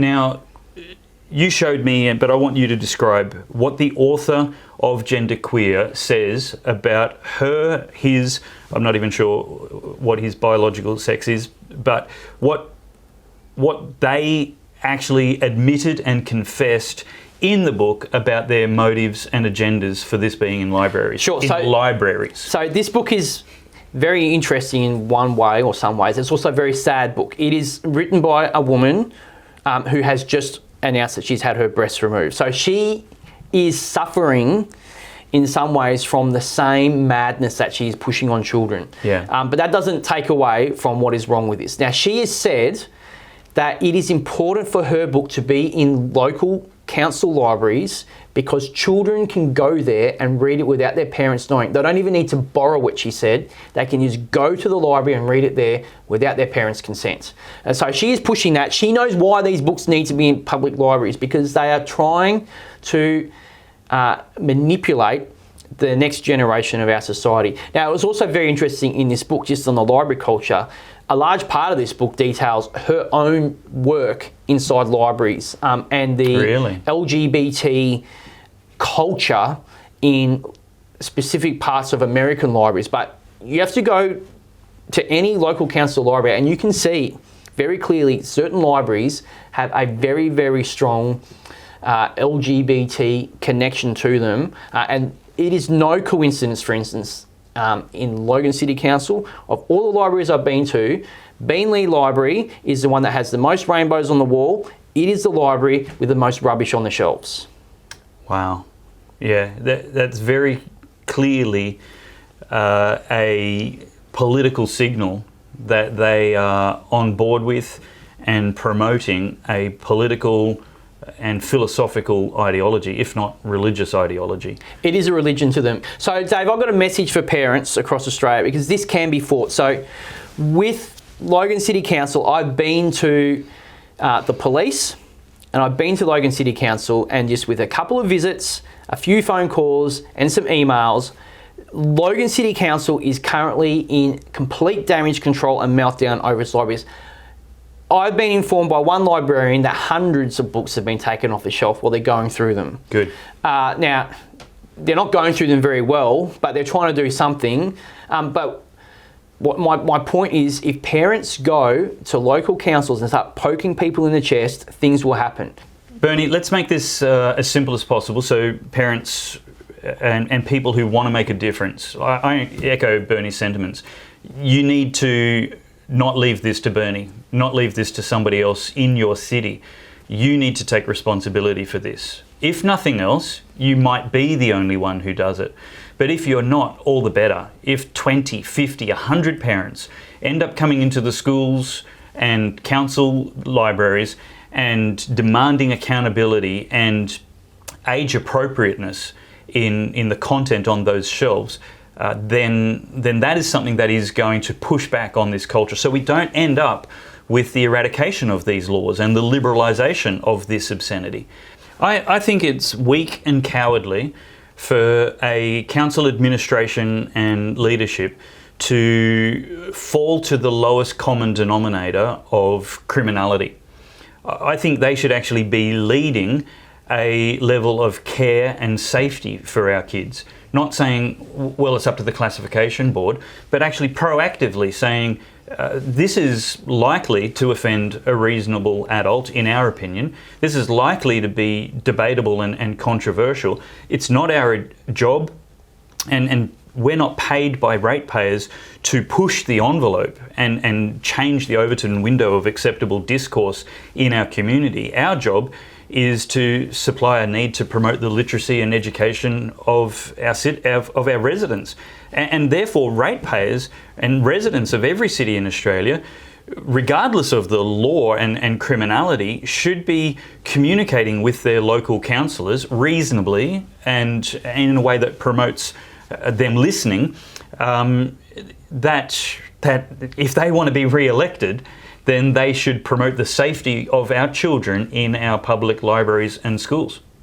Now, you showed me, but I want you to describe what the author of Genderqueer says about his, I'm not even sure what his biological sex is, but what they actually admitted and confessed in the book about their motives and agendas for this being in libraries. Sure. Libraries. So this book is very interesting in one way or some ways. It's also a very sad book. It is written by a woman who has just announced that she's had her breasts removed. So she is suffering in some ways from the same madness that she's pushing on children. Yeah. But that doesn't take away from what is wrong with this. Now, she has said that it is important for her book to be in local council libraries because children can go there and read it without their parents knowing. They don't even need to borrow it, she said. They can just go to the library and read it there without their parents' consent. And so she is pushing that. She knows why these books need to be in public libraries, because they are trying to manipulate the next generation of our society. Now, it was also very interesting in this book, just on the library culture, a large part of this book details her own work inside libraries and the LGBT culture in specific parts of American libraries. But you have to go to any local council library and you can see very clearly certain libraries have a very, very strong LGBT connection to them. And it is no coincidence, for instance, in Logan City Council, of all the libraries I've been to, Beanley Library is the one that has the most rainbows on the wall. It is the library with the most rubbish on the shelves. Wow. Yeah, that's very clearly a political signal that they are on board with and promoting a political and philosophical ideology, if not religious ideology. It is a religion to them. So, Dave, I've got a message for parents across Australia, because this can be fought. So, with Logan City Council, I've been to the police and I've been to Logan City Council, and just with a couple of visits, a few phone calls and some emails, Logan City Council is currently in complete damage control and meltdown over its libraries. I've been informed by one librarian that hundreds of books have been taken off the shelf while they're going through them. Good. Now, they're not going through them very well, but they're trying to do something. But what my point is, if parents go to local councils and start poking people in the chest, things will happen. Bernie, let's make this as simple as possible so parents and people who want to make a difference. I echo Bernie's sentiments. You need to not leave this to Bernie, not leave this to somebody else in your city. You need to take responsibility for this. If nothing else, you might be the only one who does it. But if you're not, all the better. If 20, 50, 100 parents end up coming into the schools and council libraries and demanding accountability and age appropriateness in the content on those shelves, then that is something that is going to push back on this culture. So we don't end up with the eradication of these laws and the liberalisation of this obscenity. I think it's weak and cowardly for a council administration and leadership to fall to the lowest common denominator of criminality. I think they should actually be leading a level of care and safety for our kids. Not saying, well, it's up to the classification board, but actually proactively saying, this is likely to offend a reasonable adult, in our opinion. This is likely to be debatable and controversial. It's not our job, and we're not paid by ratepayers to push the envelope and change the Overton window of acceptable discourse in our community. Our job is to supply a need to promote the literacy and education of our residents. And therefore, ratepayers and residents of every city in Australia, regardless of the law and criminality, should be communicating with their local councillors reasonably and in a way that promotes them listening, that if they want to be re-elected, then they should promote the safety of our children in our public libraries and schools.